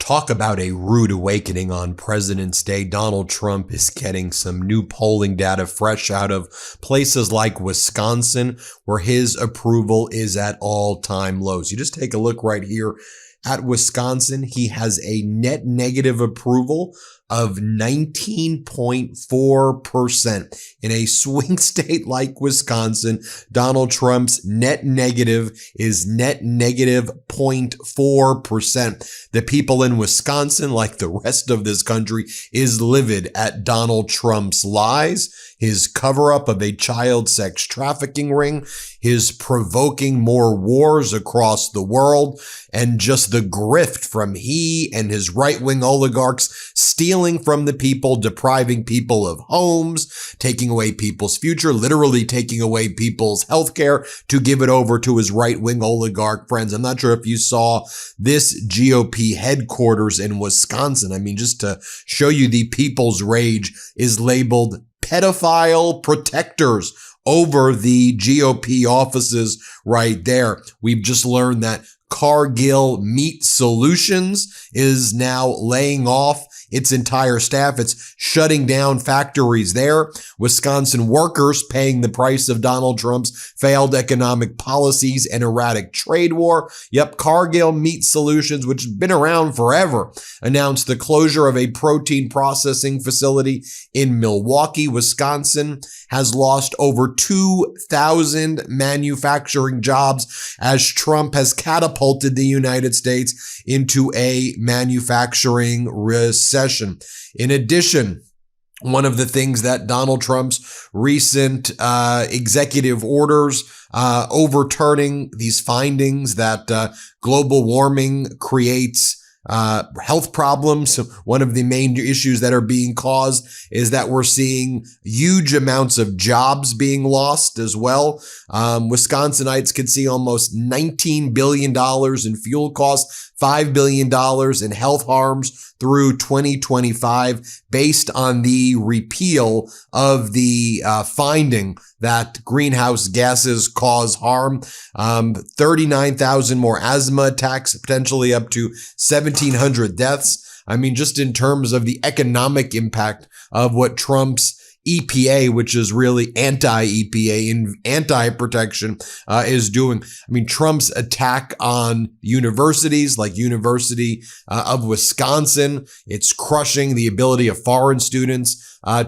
Talk about a rude awakening on President's Day. Donald Trump is getting some new polling data fresh out of places like Wisconsin, where his approval is at all-time lows. You just take a look right here at Wisconsin. He has a net negative approval of 19.4%. In a swing state like Wisconsin, Donald Trump's net negative is net negative 0.4%. The people in Wisconsin, like the rest of this country, is livid at Donald Trump's lies, his cover-up of a child sex trafficking ring, his provoking more wars across the world, and just the grift from he and his right-wing oligarchs stealing from the people, depriving people of homes, taking away people's future, literally taking away people's health care to give it over to his right-wing oligarch friends. I'm not sure if you saw this GOP headquarters in Wisconsin. I mean, just to show you the people's rage is labeled pedophile protectors over the GOP offices right there. We've just learned that Cargill Meat Solutions is now laying off its entire staff. It's shutting down factories there. Wisconsin workers paying the price of Donald Trump's failed economic policies and erratic trade war. Yep, Cargill Meat Solutions, which has been around forever, announced the closure of a protein processing facility in Milwaukee, Wisconsin, has lost over 2,000 manufacturing jobs as Trump has catapulted the United States into a manufacturing recession. In addition, one of the things that Donald Trump's recent executive orders overturning these findings that global warming creates health problems. One of the main issues that are being caused is that we're seeing huge amounts of jobs being lost as well. Wisconsinites could see almost $19 billion in fuel costs, $5 billion in health harms through 2025 based on the repeal of the finding that greenhouse gases cause harm. 39,000 more asthma attacks, potentially up to 1,700 deaths. I mean, just in terms of the economic impact of what Trump's EPA, which is really anti-EPA and anti-protection, is doing. I mean, Trump's attack on universities like University of Wisconsin, it's crushing the ability of foreign students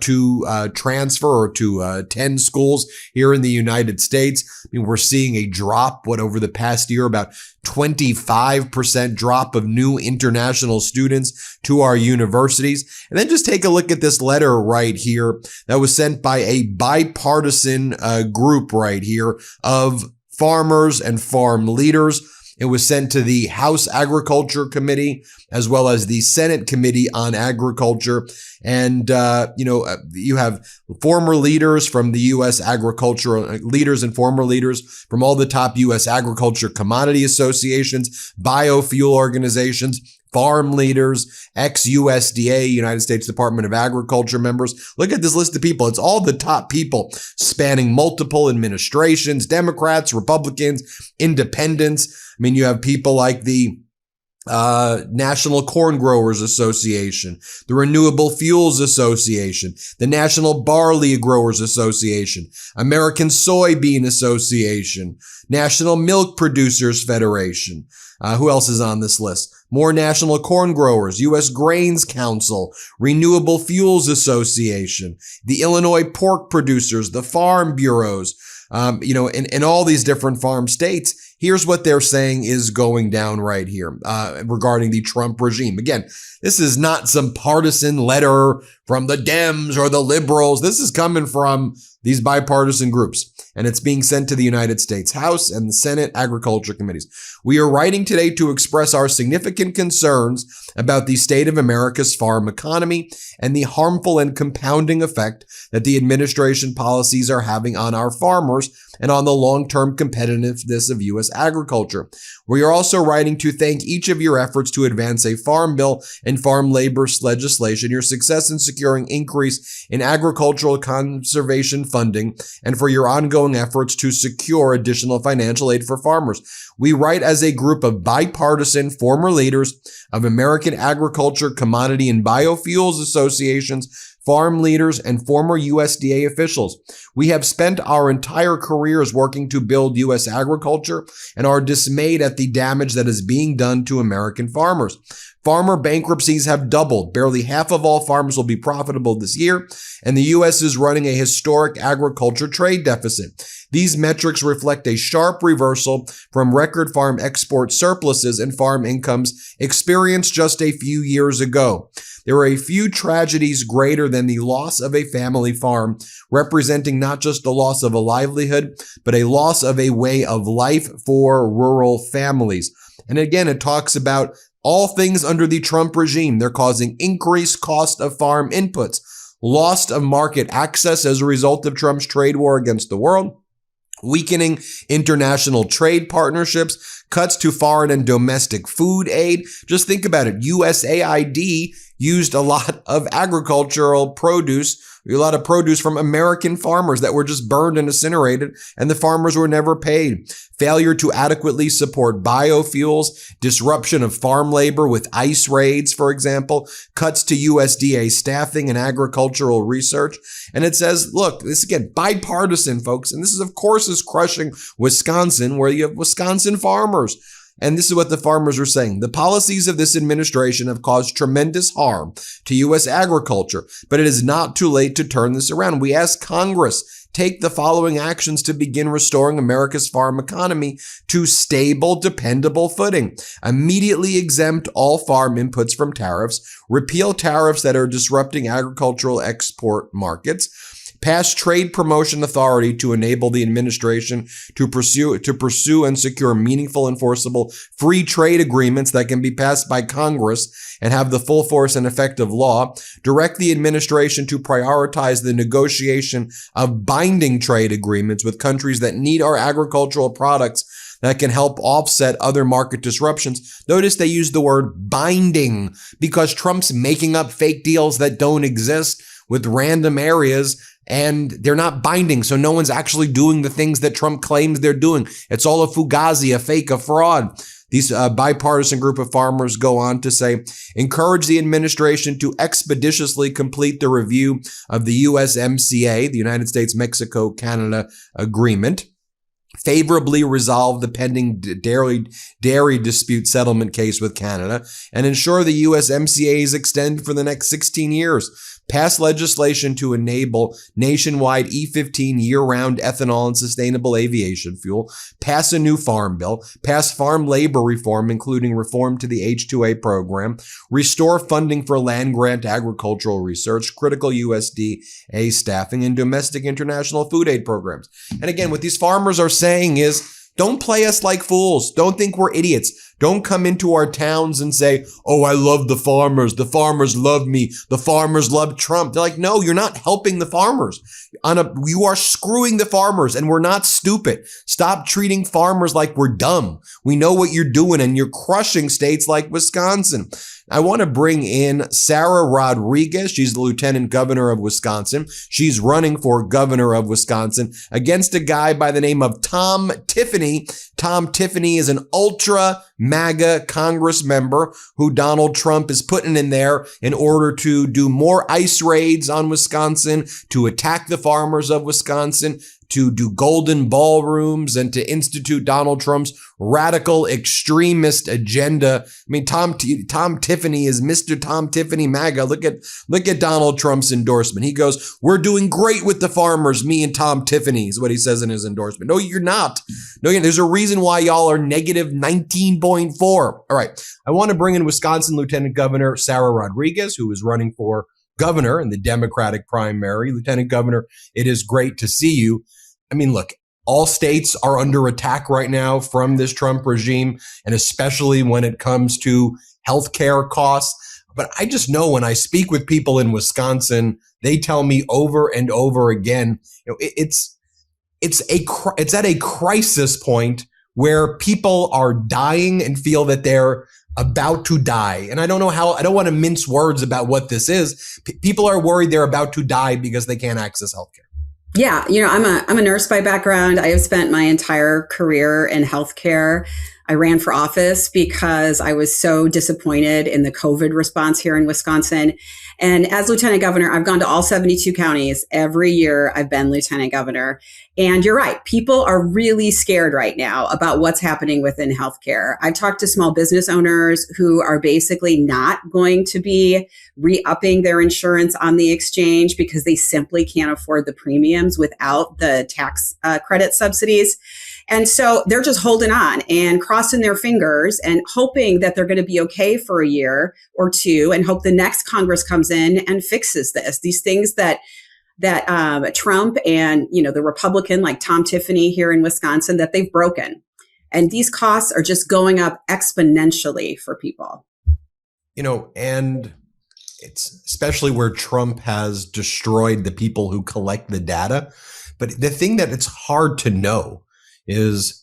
to transfer or to attend schools here in the United States. I mean, we're seeing a drop, over the past year, about 25% drop of new international students to our universities. And then just take a look at this letter right here that was sent by a bipartisan group right here of farmers and farm leaders. It was sent to the House Agriculture Committee as well as the Senate Committee on Agriculture. And, you have former leaders from the U.S. agricultural leaders and former leaders from all the top U.S. agriculture commodity associations, biofuel organizations, farm leaders, ex-USDA, United States Department of Agriculture members. Look at this list of people. It's all the top people spanning multiple administrations, Democrats, Republicans, independents. I mean, you have people like the National Corn Growers Association, the Renewable Fuels Association, the National Barley Growers Association, American Soybean Association, National Milk Producers Federation. Who else is on this list? More national corn growers, U.S. Grains Council, Renewable Fuels Association, the Illinois Pork Producers, the Farm Bureaus, in all these different farm states. Here's what they're saying is going down right here regarding the Trump regime. Again, this is not some partisan letter from the Dems or the liberals. This is coming from these bipartisan groups, and it's being sent to the United States House and the Senate Agriculture Committees. We are writing today to express our significant concerns about the state of America's farm economy and the harmful and compounding effect that the administration policies are having on our farmers and on the long-term competitiveness of U.S. agriculture. We are also writing to thank each of your efforts to advance a farm bill and farm labor legislation, your success in securing increase in agricultural conservation funding, and for your ongoing efforts to secure additional financial aid for farmers. We write as a group of bipartisan former leaders of American agriculture, commodity, and biofuels associations, farm leaders, and former USDA officials. We have spent our entire careers working to build U.S. agriculture and are dismayed at the damage that is being done to American farmers. Farmer bankruptcies have doubled. Barely half of all farms will be profitable this year, and the U.S. is running a historic agriculture trade deficit. These metrics reflect a sharp reversal from record farm export surpluses and farm incomes experienced just a few years ago. There are a few tragedies greater than the loss of a family farm, representing not just the loss of a livelihood, but a loss of a way of life for rural families. And again, it talks about all things under the Trump regime. They're causing increased cost of farm inputs, loss of market access as a result of Trump's trade war against the world, weakening international trade partnerships, cuts to foreign and domestic food aid. Just think about it. USAID used a lot of agricultural produce, a lot of produce from American farmers that were just burned and incinerated, and the farmers were never paid. Failure to adequately support biofuels, disruption of farm labor with ICE raids, for example, cuts to USDA staffing and agricultural research. And it says, look, this again, bipartisan, folks, and this is, of course, is crushing Wisconsin, where you have Wisconsin farmers. And this is what the farmers are saying. The policies of this administration have caused tremendous harm to U.S. agriculture, but it is not too late to turn this around. We ask Congress, take the following actions to begin restoring America's farm economy to stable, dependable footing. Immediately exempt all farm inputs from tariffs, repeal tariffs that are disrupting agricultural export markets, pass trade promotion authority to enable the administration to pursue and secure meaningful, enforceable free trade agreements that can be passed by Congress and have the full force and effect of law, direct the administration to prioritize the negotiation of binding trade agreements with countries that need our agricultural products that can help offset other market disruptions. Notice they use the word binding because Trump's making up fake deals that don't exist with random areas, and they're not binding. So no one's actually doing the things that Trump claims they're doing. It's all a fugazi, a fake, a fraud. These bipartisan group of farmers go on to say, encourage the administration to expeditiously complete the review of the USMCA, the United States-Mexico-Canada Agreement, favorably resolve the pending dairy dispute settlement case with Canada, and ensure the USMCA's extend for the next 16 years. Pass legislation to enable nationwide E15 year-round ethanol and sustainable aviation fuel. Pass a new farm bill. Pass farm labor reform, including reform to the H-2A program. Restore funding for land-grant agricultural research, critical USDA staffing, and domestic international food aid programs. And again, what these farmers are saying is, don't play us like fools. Don't think we're idiots. Don't come into our towns and say, oh, I love the farmers. The farmers love me. The farmers love Trump. They're like, no, you're not helping the farmers. You are screwing the farmers, and we're not stupid. Stop treating farmers like we're dumb. We know what you're doing, and you're crushing states like Wisconsin. I want to bring in Sara Rodriguez. She's the lieutenant governor of Wisconsin. She's running for governor of Wisconsin against a guy by the name of Tom Tiffany. Tom Tiffany is an ultra MAGA Congress member who Donald Trump is putting in there in order to do more ICE raids on Wisconsin, to attack the farmers of Wisconsin, to do golden ballrooms, and to institute Donald Trump's radical extremist agenda. I mean, Tom Tiffany is Mr. Tom Tiffany MAGA. Look at Donald Trump's endorsement. He goes, we're doing great with the farmers, me and Tom Tiffany, is what he says in his endorsement. No, you're not. No, there's a reason why y'all are negative 19.4. All right. I want to bring in Wisconsin Lieutenant Governor Sara Rodriguez, who is running for governor in the Democratic primary. Lieutenant Governor, it is great to see you. I mean, look, all states are under attack right now from this Trump regime, and especially when it comes to healthcare costs. But I just know when I speak with people in Wisconsin, they tell me over and over again, it's it's at a crisis point where people are dying and feel that they're about to die. And I don't want to mince words about what this is. People are worried they're about to die because they can't access healthcare. Yeah. I'm a nurse by background. I have spent my entire career in healthcare. I ran for office because I was so disappointed in the COVID response here in Wisconsin. And as lieutenant governor, I've gone to all 72 counties. Every year I've been lieutenant governor. And you're right. People are really scared right now about what's happening within healthcare. I've talked to small business owners who are basically not going to be re-upping their insurance on the exchange because they simply can't afford the premiums without the tax credit subsidies. And so they're just holding on and crossing their fingers and hoping that they're going to be okay for a year or two and hope the next Congress comes in and fixes this. These things that Trump and, the Republican like Tom Tiffany here in Wisconsin, that they've broken. And these costs are just going up exponentially for people. And it's especially where Trump has destroyed the people who collect the data. But the thing that it's hard to know is,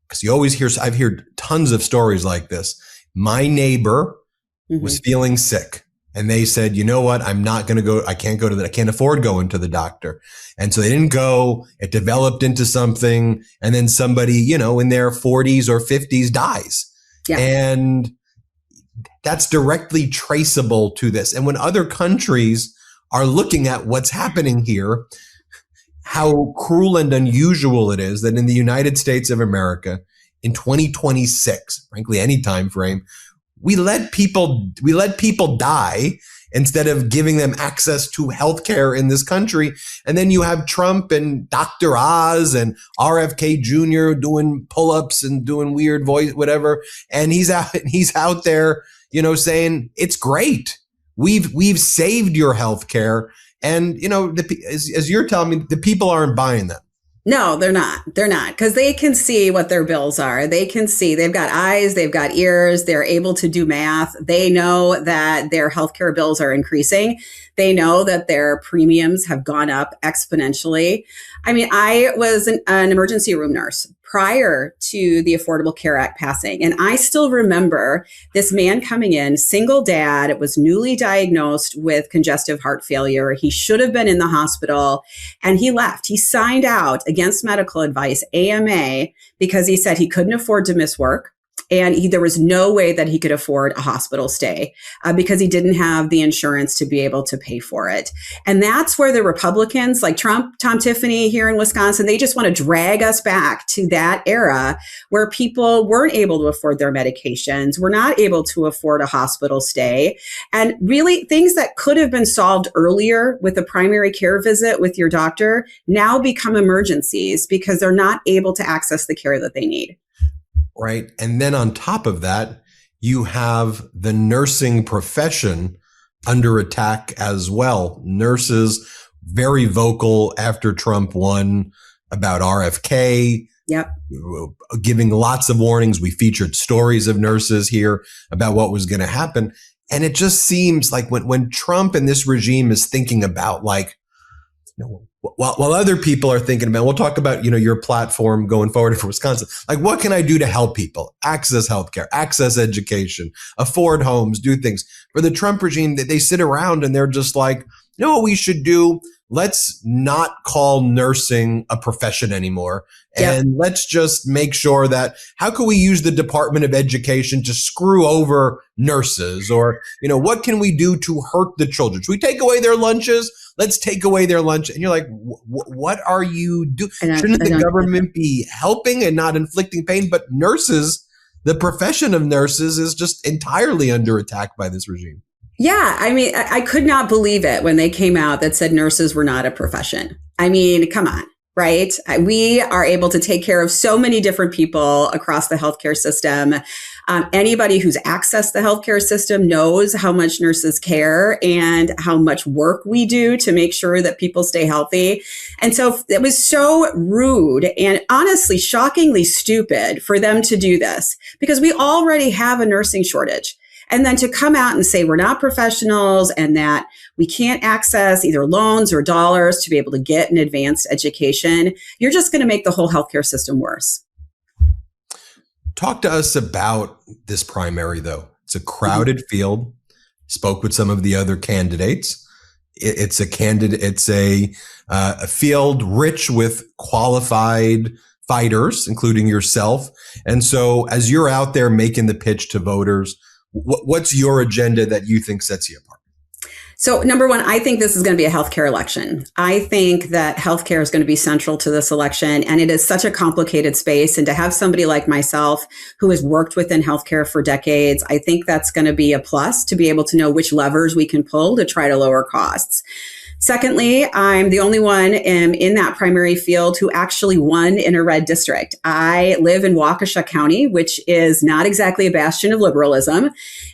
because you always hear, I've heard tons of stories like this. My neighbor was feeling sick and they said, you know what? I'm not going to go. I can't afford going to the doctor. And so they didn't go. It developed into something. And then somebody, in their 40s or 50s dies. Yeah. And that's directly traceable to this. And when other countries are looking at what's happening here, how cruel and unusual it is that in the United States of America in 2026, frankly, any time frame, we let people die instead of giving them access to healthcare in this country. And then you have Trump and Dr. Oz and RFK Jr. doing pull-ups and doing weird voice, whatever. And he's out there, saying it's great. We've saved your healthcare. And, as you're telling me, the people aren't buying that. No, they're not. They're not, because they can see what their bills are. They can see, they've got eyes, they've got ears, they're able to do math. They know that their healthcare bills are increasing. They know that their premiums have gone up exponentially. I mean, I was an emergency room nurse prior to the Affordable Care Act passing. And I still remember this man coming in, single dad, was newly diagnosed with congestive heart failure. He should have been in the hospital and he left. He signed out against medical advice, AMA, because he said he couldn't afford to miss work. And there was no way that he could afford a hospital stay because he didn't have the insurance to be able to pay for it. And that's where the Republicans like Trump, Tom Tiffany here in Wisconsin, they just want to drag us back to that era where people weren't able to afford their medications, were not able to afford a hospital stay. And really things that could have been solved earlier with a primary care visit with your doctor now become emergencies because they're not able to access the care that they need. Right. And then on top of that, you have the nursing profession under attack as well. Nurses very vocal after Trump won about RFK. Yep. Giving lots of warnings. We featured stories of nurses here about what was going to happen. And it just seems like when Trump and this regime is thinking about while other people are thinking about, we'll talk about, your platform going forward for Wisconsin. Like, what can I do to help people access healthcare, access education, afford homes, do things? For the Trump regime, they sit around and they're just like, you know what we should do? Let's not call nursing a profession anymore. And let's just make sure that how can we use the Department of Education to screw over nurses? Or, what can we do to hurt the children? Should we take away their lunches? Let's take away their lunch. And you're like, what are you doing? Shouldn't the government be helping and not inflicting pain? But nurses, the profession of nurses is just entirely under attack by this regime. Yeah. I mean, I could not believe it when they came out that said nurses were not a profession. I mean, come on, right? We are able to take care of so many different people across the healthcare system. Anybody who's accessed the healthcare system knows how much nurses care and how much work we do to make sure that people stay healthy. And so it was so rude and honestly, shockingly stupid for them to do this because we already have a nursing shortage. And then to come out and say we're not professionals and that we can't access either loans or dollars to be able to get an advanced education, you're just going to make the whole healthcare system worse. Talk to us about this primary, though. It's a crowded field. Spoke with some of the other candidates. It's a field rich with qualified fighters, including yourself. And so as you're out there making the pitch to voters, what's your agenda that you think sets you apart? So number one, I think this is going to be a healthcare election. I think that healthcare is going to be central to this election, and it is such a complicated space. And to have somebody like myself who has worked within healthcare for decades, I think that's going to be a plus to be able to know which levers we can pull to try to lower costs. Secondly, I'm the only one in that primary field who actually won in a red district. I live in Waukesha County, which is not exactly a bastion of liberalism.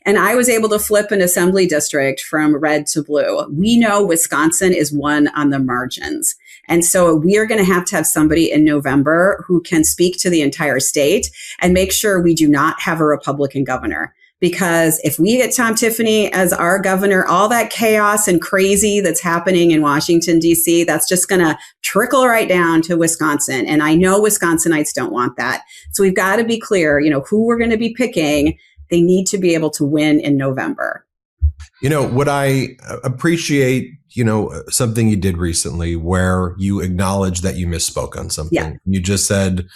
And I was able to flip an assembly district from red to blue. We know Wisconsin is one on the margins. And so we are going to have somebody in November who can speak to the entire state and make sure we do not have a Republican governor. Because if we get Tom Tiffany as our governor, all that chaos and crazy that's happening in Washington, D.C., that's just going to trickle right down to Wisconsin. And I know Wisconsinites don't want that. So we've got to be clear, who we're going to be picking. They need to be able to win in November. What I appreciate, something you did recently where you acknowledged that you misspoke on something. Yeah. You just said,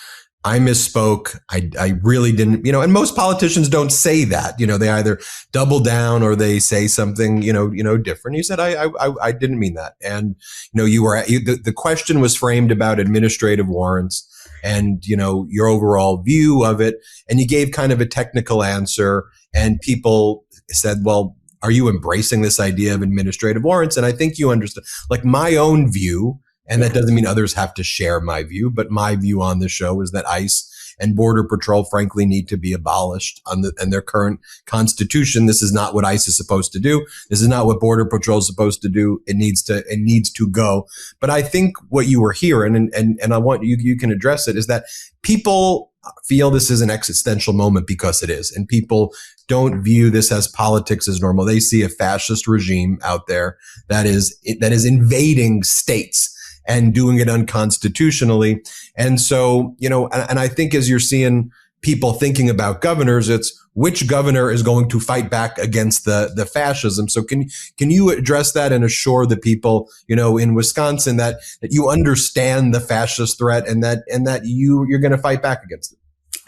I misspoke. I really didn't, and most politicians don't say that, they either double down or they say something, different. You said, I didn't mean that. And, the question was framed about administrative warrants and, your overall view of it. And you gave kind of a technical answer and people said, well, are you embracing this idea of administrative warrants? And I think you understand, like my own view. And that doesn't mean others have to share my view, but my view on the show is that ICE and Border Patrol, frankly, need to be abolished in their current constitution. This is not what ICE is supposed to do. This is not what Border Patrol is supposed to do. It needs to go. But I think what you were hearing, and I want you can address it, is that people feel this is an existential moment because it is, and people don't view this as politics as normal. They see a fascist regime out there that is invading states and doing it unconstitutionally. And so, and I think as you're seeing people thinking about governors, it's which governor is going to fight back against the fascism. So can you address that and assure the people, in Wisconsin that you understand the fascist threat and that you're going to fight back against it?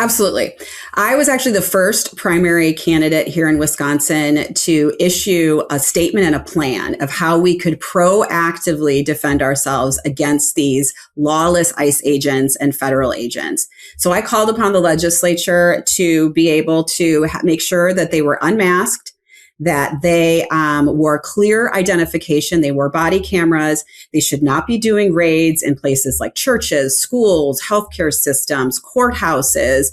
Absolutely. I was actually the first primary candidate here in Wisconsin to issue a statement and a plan of how we could proactively defend ourselves against these lawless ICE agents and federal agents. So I called upon the legislature to be able to make sure that they were unmasked, that they wore clear identification. They wore body cameras. They should not be doing raids in places like churches, schools, healthcare systems, courthouses,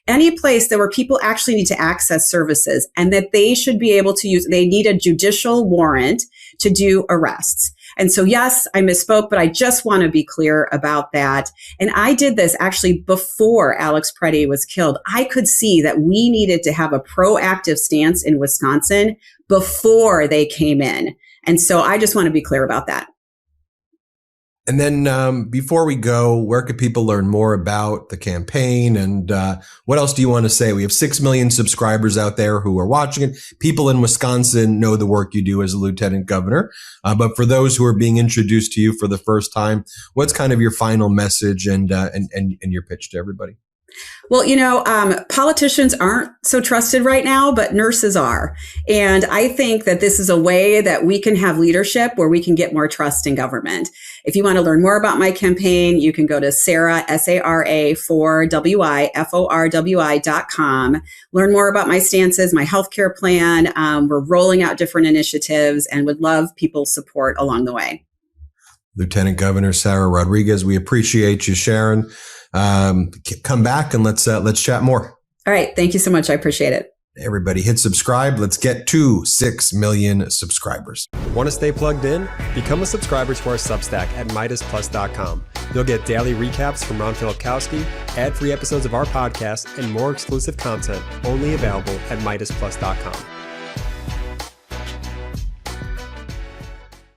any place that where people actually need to access services, and that they should be able to they need a judicial warrant to do arrests. And so, yes, I misspoke, but I just want to be clear about that. And I did this actually before Alex Preddy was killed. I could see that we needed to have a proactive stance in Wisconsin before they came in. And so I just want to be clear about that. And then before we go, where could people learn more about the campaign? And what else do you want to say? We have 6 million subscribers out there who are watching it. People in Wisconsin know the work you do as a lieutenant governor. But for those who are being introduced to you for the first time, what's kind of your final message and your pitch to everybody? Well, politicians aren't so trusted right now, but nurses are. And I think that this is a way that we can have leadership where we can get more trust in government. If you want to learn more about my campaign, you can go to Sara, SARA4WI.com. Learn more about my stances, my healthcare plan. We're rolling out different initiatives and would love people's support along the way. Lieutenant Governor Sara Rodriguez, we appreciate you sharing. Come back and let's chat more. All right. Thank you so much. I appreciate it. Everybody hit subscribe. Let's get to 6 million subscribers. Want to stay plugged in? Become a subscriber to our Substack at MeidasPlus.com. You'll get daily recaps from Ron Filipkowski, ad-free episodes of our podcast, and more exclusive content only available at MeidasPlus.com.